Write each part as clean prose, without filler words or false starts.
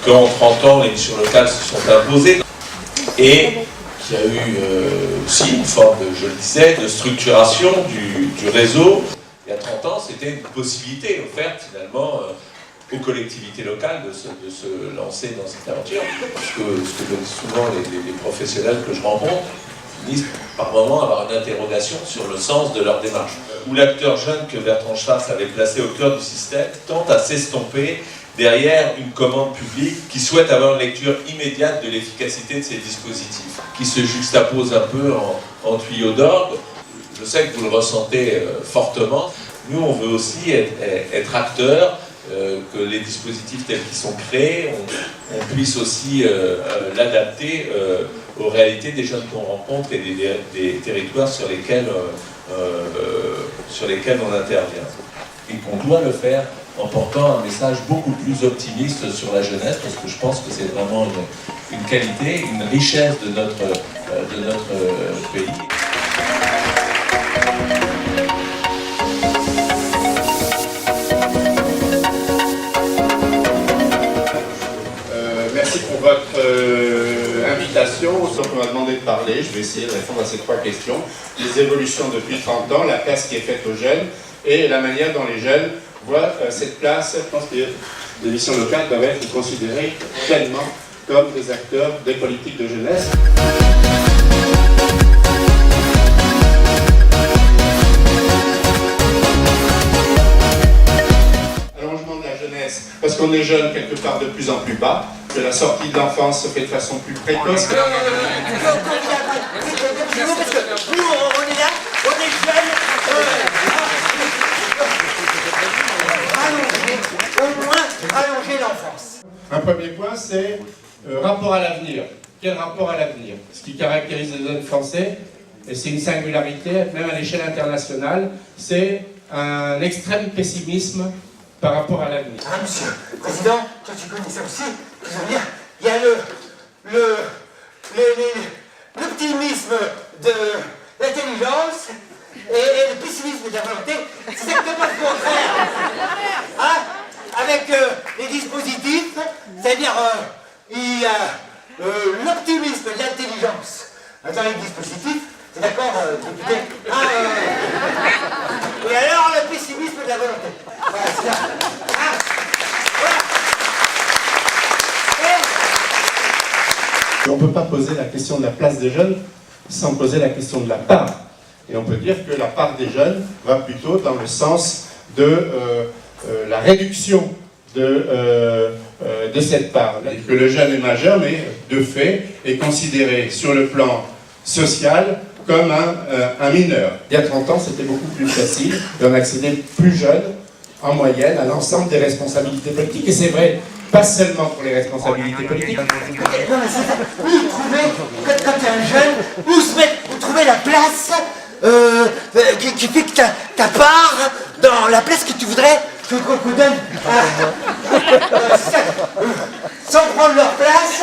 qu'en 30 ans, les missions locales se sont imposées et qu'il y a eu aussi une forme, je le disais, de structuration du réseau. Il y a 30 ans, c'était une possibilité offerte finalement aux collectivités locales de se lancer dans cette aventure. Ce que disent souvent les professionnels que je rencontre, finissent par moments avoir une interrogation sur le sens de leur démarche. Où l'acteur jeune que Bertrand Schwartz avait placé au cœur du système tente à s'estomper derrière une commande publique qui souhaite avoir une lecture immédiate de l'efficacité de ces dispositifs, qui se juxtapose un peu en tuyau d'orgue. Je sais que vous le ressentez fortement. Nous, on veut aussi être acteurs, que les dispositifs tels qu'ils sont créés, on puisse aussi l'adapter aux réalités des jeunes qu'on rencontre et des territoires sur lesquels on intervient. Et qu'on doit le faire en portant un message beaucoup plus optimiste sur la jeunesse, parce que je pense que c'est vraiment une qualité, une richesse de notre pays. Merci pour votre invitation. On m'a demandé de parler, je vais essayer de répondre à ces 3 questions. Les évolutions depuis 30 ans, la place qui est faite aux jeunes et la manière dont les jeunes voient cette place. Je pense que les missions locales doivent être considérées pleinement comme des acteurs des politiques de jeunesse. Allongement de la jeunesse, parce qu'on est jeune quelque part de plus en plus bas, que la sortie de l'enfance se fait de façon plus précoce. Parce que nous, on est là, on est jeunes. Au moins, allonger l'enfance. Un premier point, c'est rapport à l'avenir. Quel rapport à l'avenir? Ce qui caractérise les jeunes français, et c'est une singularité, même à l'échelle internationale, c'est un extrême pessimisme par rapport à l'avenir. Ah, monsieur le Président, toi tu connais ça aussi, je veux dire, il y a l'optimisme de l'intelligence et le pessimisme de la volonté, c'est exactement le contraire. Hein? Avec les dispositifs, c'est-à-dire il y a l'optimisme de l'intelligence. Dans les dispositifs, c'est d'accord, député? Et alors le pessimisme de la volonté. Voilà, c'est ça. Hein? Voilà. On ne peut pas poser la question de la place des jeunes sans poser la question de la part. Et on peut dire que la part des jeunes va plutôt dans le sens de la réduction de cette part. Que le jeune est majeur, mais de fait est considéré sur le plan social comme un mineur. Il y a 30 ans, c'était beaucoup plus facile, et on accédait plus jeune, en moyenne, à l'ensemble des responsabilités politiques. Et c'est vrai, pas seulement pour les responsabilités politiques. Non, mais c'est ça. Où trouver, quand t'es un jeune, où trouver la place qui fait que ta part dans la place que tu voudrais que qu'on donne. Sans prendre leur place.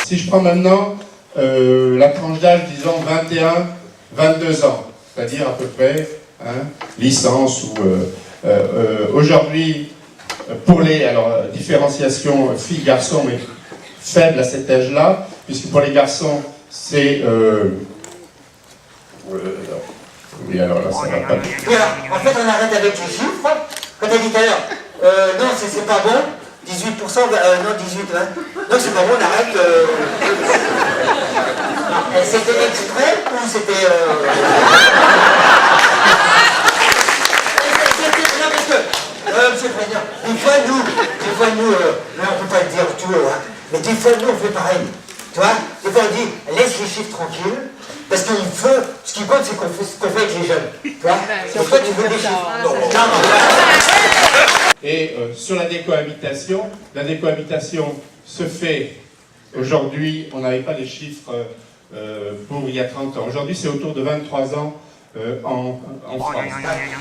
Si je prends maintenant la tranche d'âge, disons 21-22 ans, c'est-à-dire à peu près licence ou aujourd'hui pour les différenciation filles-garçons, mais faible à cet âge-là, puisque pour les garçons c'est oui, alors là ça va pas. Et alors, en fait on arrête avec les chiffres. Quand t'as dit tout à l'heure, non c'est pas bon. 18%, non 18, 20. Non c'est pas bon, on arrête. C'était exprès ou c'était... Non parce que, monsieur le Président, des fois nous, mais on peut pas le dire tout, mais des fois nous on fait pareil. Tu vois, des fois on dit, laisse les chiffres tranquilles, parce qu'il faut, ce qui compte c'est qu'on fait ce qu'on fait avec les jeunes. Tu vois, donc toi tu veux des chiffres. Non. Et sur la décohabitation se fait, aujourd'hui, on n'avait pas les chiffres pour il y a 30 ans. Aujourd'hui, c'est autour de 23 ans en France.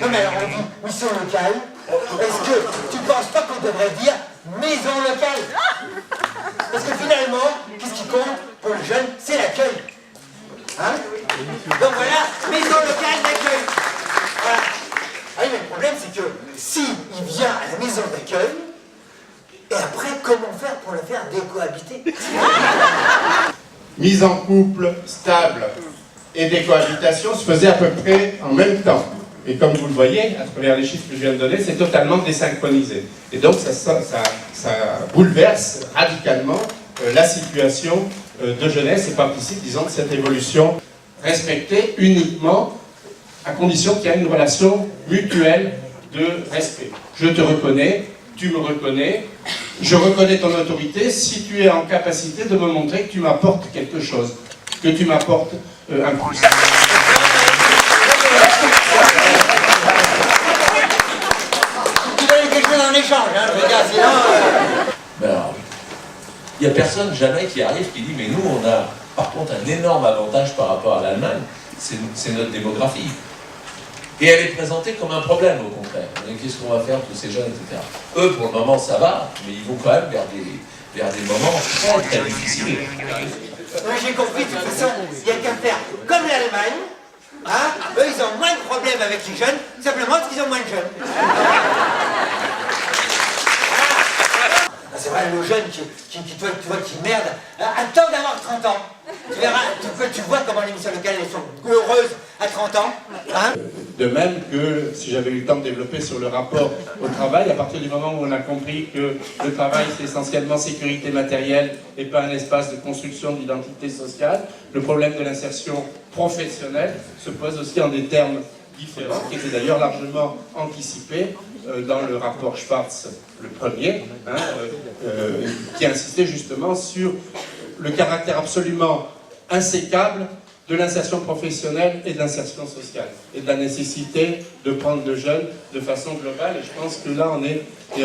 Non mais alors on dit mission locale, est-ce que tu ne penses pas qu'on devrait dire maison locale? Parce que finalement, qu'est-ce qui compte pour le jeune? C'est l'accueil. Hein? Donc voilà, maison locale d'accueil. Voilà. Ah oui, mais le problème, c'est que s'il vient à la maison d'accueil, et après, comment faire pour le faire décohabiter? Mise en couple stable et décohabitation se faisaient à peu près en même temps. Et comme vous le voyez, à travers les chiffres que je viens de donner, c'est totalement désynchronisé. Et donc ça bouleverse radicalement la situation de jeunesse et participe, disons, de cette évolution respectée uniquement à condition qu'il y ait une relation mutuelle de respect. Je te reconnais, tu me reconnais, je reconnais ton autorité si tu es en capacité de me montrer que tu m'apportes quelque chose, que tu m'apportes un plus. Tu donnes quelque chose en échange, hein, je veux dire, sinon... Ben alors, il n'y a personne jamais qui arrive qui dit mais nous on a par contre un énorme avantage par rapport à l'Allemagne, c'est notre démographie. Et elle est présentée comme un problème au contraire. Qu'est-ce qu'on va faire tous ces jeunes, etc. Eux pour le moment ça va, mais ils vont quand même vers des moments très très difficiles. Oui, j'ai compris, de toute façon, il y a qu'à faire comme l'Allemagne, hein, eux ils ont moins de problèmes avec les jeunes, simplement parce qu'ils ont moins de jeunes. C'est vrai, le jeune qui merde, attends d'avoir 30 ans. Tu verras, tu vois comment les missions locales elles sont heureuses à 30 ans. Hein. De même que si j'avais eu le temps de développer sur le rapport au travail, à partir du moment où on a compris que le travail c'est essentiellement sécurité matérielle et pas un espace de construction d'identité sociale, le problème de l'insertion professionnelle se pose aussi en des termes différents, qui étaient d'ailleurs largement anticipés dans le rapport Schwartz, le premier, qui insistait justement sur le caractère absolument insécable de l'insertion professionnelle et de l'insertion sociale, et de la nécessité de prendre le jeune de façon globale, et je pense que là on est, et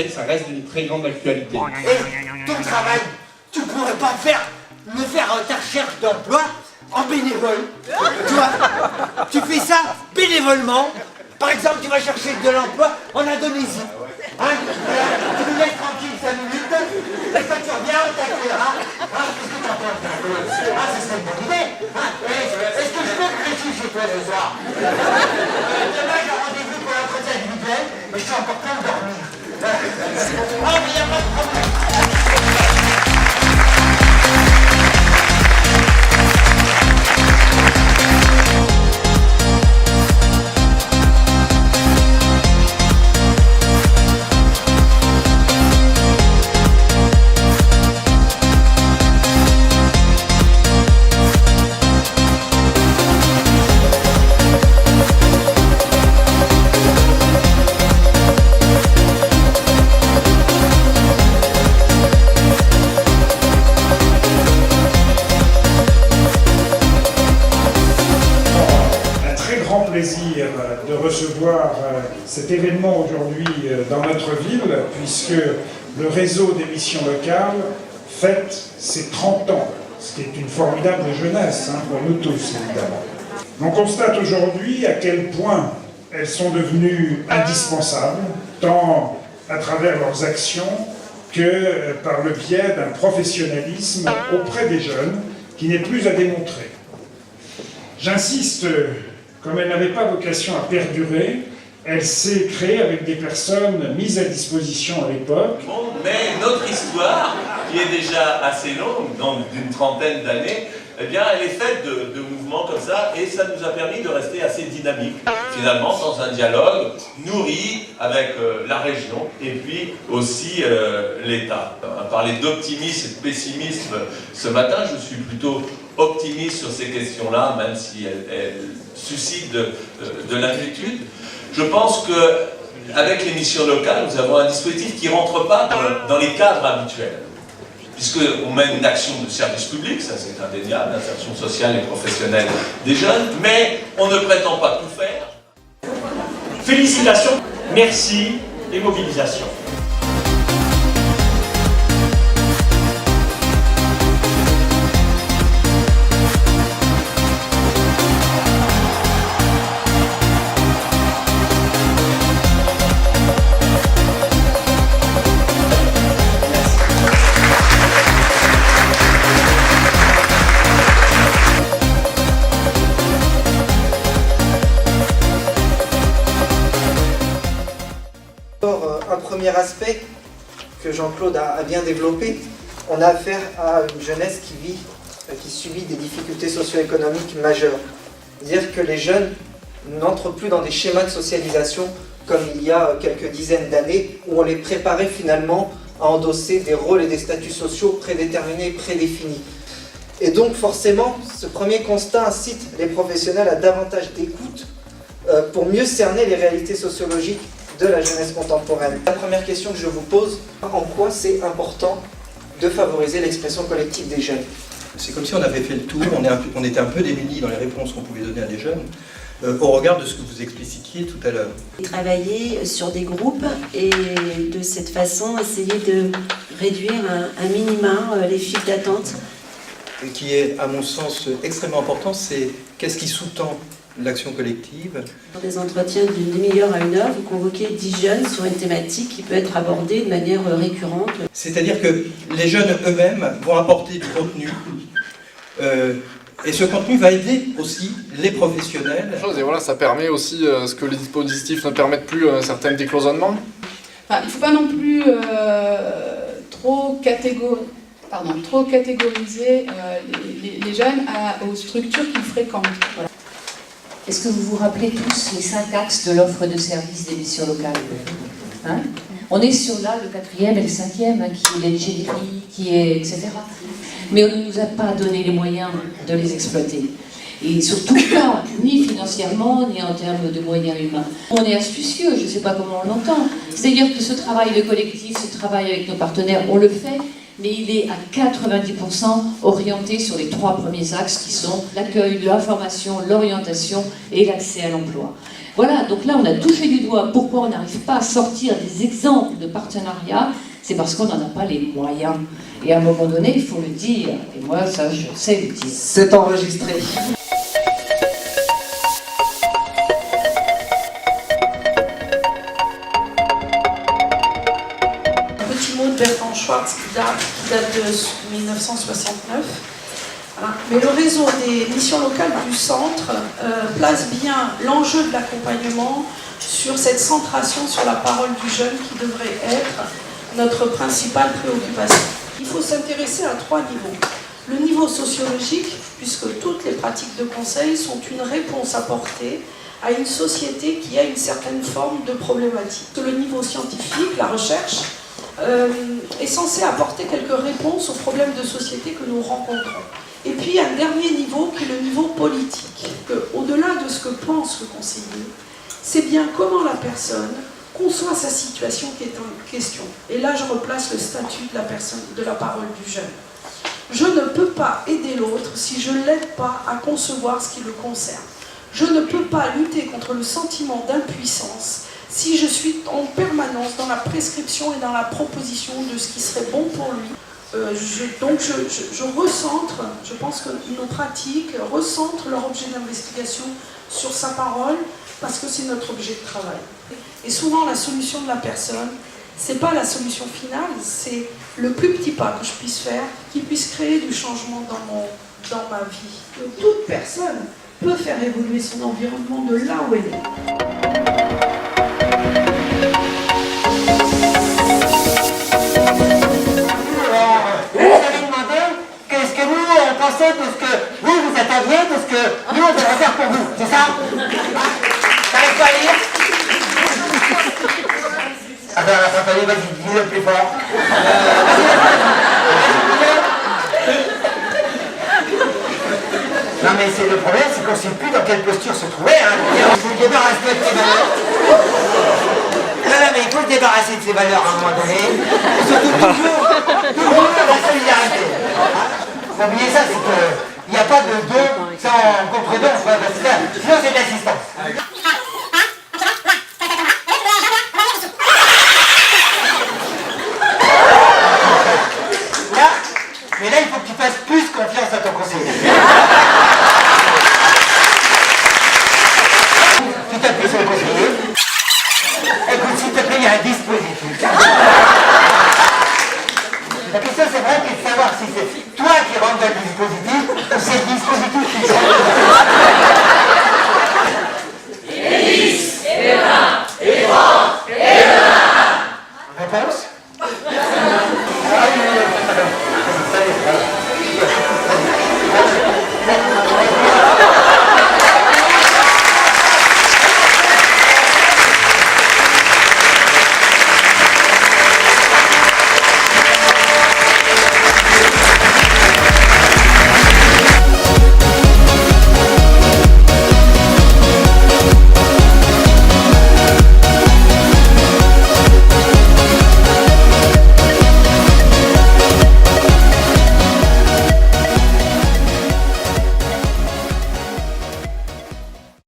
ça reste d'une très grande actualité. Et ton travail, tu pourrais pas me faire ta recherche d'emploi en bénévole, tu vois, tu fais ça bénévolement. Par exemple, tu vas chercher de l'emploi en Indonésie. Hein, tu nous laisses tranquille 5 minutes, et quand tu reviens, on t'accueillera. Qu'est-ce que tu en penses? Ce serait une bonne idée. Est-ce que je peux me coucher chez toi ce soir? Demain, j'ai rendez-vous pour l'entretien individuel, mais je suis encore plein de dormir. Mais il n'y a pas de problème. Plaisir de recevoir cet événement aujourd'hui dans notre ville, puisque le réseau des missions locales fête ses 30 ans, ce qui est une formidable jeunesse pour nous tous, évidemment. On constate aujourd'hui à quel point elles sont devenues indispensables, tant à travers leurs actions que par le biais d'un professionnalisme auprès des jeunes qui n'est plus à démontrer. J'insiste. Comme elle n'avait pas vocation à perdurer, elle s'est créée avec des personnes mises à disposition à l'époque. Mais notre histoire, qui est déjà assez longue, d'une trentaine d'années, eh bien, elle est faite de mouvements comme ça, et ça nous a permis de rester assez dynamiques, finalement, dans un dialogue nourri avec la région, et puis aussi l'État. On a parlé d'optimisme et de pessimisme ce matin, je suis plutôt optimiste sur ces questions-là, même si elles suscitent de l'inquiétude. Je pense qu'avec les missions locales, nous avons un dispositif qui ne rentre pas dans les cadres habituels. Puisqu'on mène une action de service public, ça c'est indéniable, l'insertion sociale et professionnelle des jeunes, mais on ne prétend pas tout faire. Félicitations, merci et mobilisation. aspect que Jean-Claude a bien développé, on a affaire à une jeunesse qui subit des difficultés socio-économiques majeures. C'est-à-dire que les jeunes n'entrent plus dans des schémas de socialisation comme il y a quelques dizaines d'années, où on les préparait finalement à endosser des rôles et des statuts sociaux prédéterminés et prédéfinis. Et donc forcément, ce premier constat incite les professionnels à davantage d'écoute pour mieux cerner les réalités sociologiques de la jeunesse contemporaine. La première question que je vous pose, en quoi c'est important de favoriser l'expression collective des jeunes? C'est comme si on avait fait le tour, on était un peu démunis dans les réponses qu'on pouvait donner à des jeunes, au regard de ce que vous explicitiez tout à l'heure. Travailler sur des groupes et de cette façon essayer de réduire un minima les files d'attente. Ce qui est, à mon sens, extrêmement important, c'est qu'est-ce qui sous-tend l'action collective. Pour des entretiens d'une demi-heure à 1 heure, vous convoquez 10 jeunes sur une thématique qui peut être abordée de manière récurrente. C'est-à-dire que les jeunes eux-mêmes vont apporter du contenu, et ce contenu va aider aussi les professionnels. Et voilà, ça permet aussi ce que les dispositifs ne permettent plus, un certain décloisonnement. Enfin, il ne faut pas non plus trop catégoriser les jeunes aux structures qu'ils fréquentent. Voilà. Est-ce que vous vous rappelez tous les 5 axes de l'offre de services des missions locales, hein? On est sur là le 4e et le 5e, hein, qui est l'ingénierie, qui est etc. Mais on ne nous a pas donné les moyens de les exploiter. Et surtout pas, ni financièrement, ni en termes de moyens humains. On est astucieux, je ne sais pas comment on l'entend. C'est-à-dire que ce travail de collectif, ce travail avec nos partenaires, on le fait, mais il est à 90% orienté sur les 3 premiers axes qui sont l'accueil, l'information, l'orientation et l'accès à l'emploi. Voilà, donc là on a touché du doigt pourquoi on n'arrive pas à sortir des exemples de partenariat, c'est parce qu'on n'en a pas les moyens. Et à un moment donné, il faut le dire, et moi ça je sais le dire. C'est enregistré. Bertrand Schwartz qui date de 1969. Voilà. Mais le réseau des missions locales du centre place bien l'enjeu de l'accompagnement sur cette centration sur la parole du jeune qui devrait être notre principale préoccupation. Il faut s'intéresser à 3 niveaux. Le niveau sociologique, puisque toutes les pratiques de conseil sont une réponse apportée à une société qui a une certaine forme de problématique. Le niveau scientifique, la recherche, est censé apporter quelques réponses aux problèmes de société que nous rencontrons. Et puis un dernier niveau qui est le niveau politique. Au-delà de ce que pense le conseiller, c'est bien comment la personne conçoit sa situation qui est en question. Et là je replace le statut de la personne, de la parole du jeune. Je ne peux pas aider l'autre si je ne l'aide pas à concevoir ce qui le concerne. Je ne peux pas lutter contre le sentiment d'impuissance si je suis en permanence dans la prescription et dans la proposition de ce qui serait bon pour lui. Donc je recentre, je pense que nos pratiques recentrent leur objet d'investigation sur sa parole parce que c'est notre objet de travail. Et souvent la solution de la personne, c'est pas la solution finale, c'est le plus petit pas que je puisse faire qui puisse créer du changement dans ma vie. Donc, toute personne peut faire évoluer son environnement de là où elle est. Qu'est-ce que nous on pensait de ce que vous attendiez, de ce que nous on devrait faire pour vous, c'est ça? T'arrives pas à lire? Ah ben attendez, vas-y, dis-le plus fort. Non mais c'est le problème, c'est qu'on ne sait plus dans quelle posture se trouver, hein. Il faut se débarrasser de ces valeurs. Non mais il faut se débarrasser de ces valeurs à un moment donné. Et surtout toujours la solidarité. N'oubliez ça, c'est qu'il n'y a pas de don sans contre-don, sinon c'est de l'assistance. Mais là, il faut que tu fasses plus confiance à ton conseiller. Tu t'appuies sur le conseiller. Écoute, s'il te plaît, il y a un dispositif. La question, c'est vrai, c'est de savoir si c'est toi qui rentres dans le dispositif ou c'est le dispositif qui change.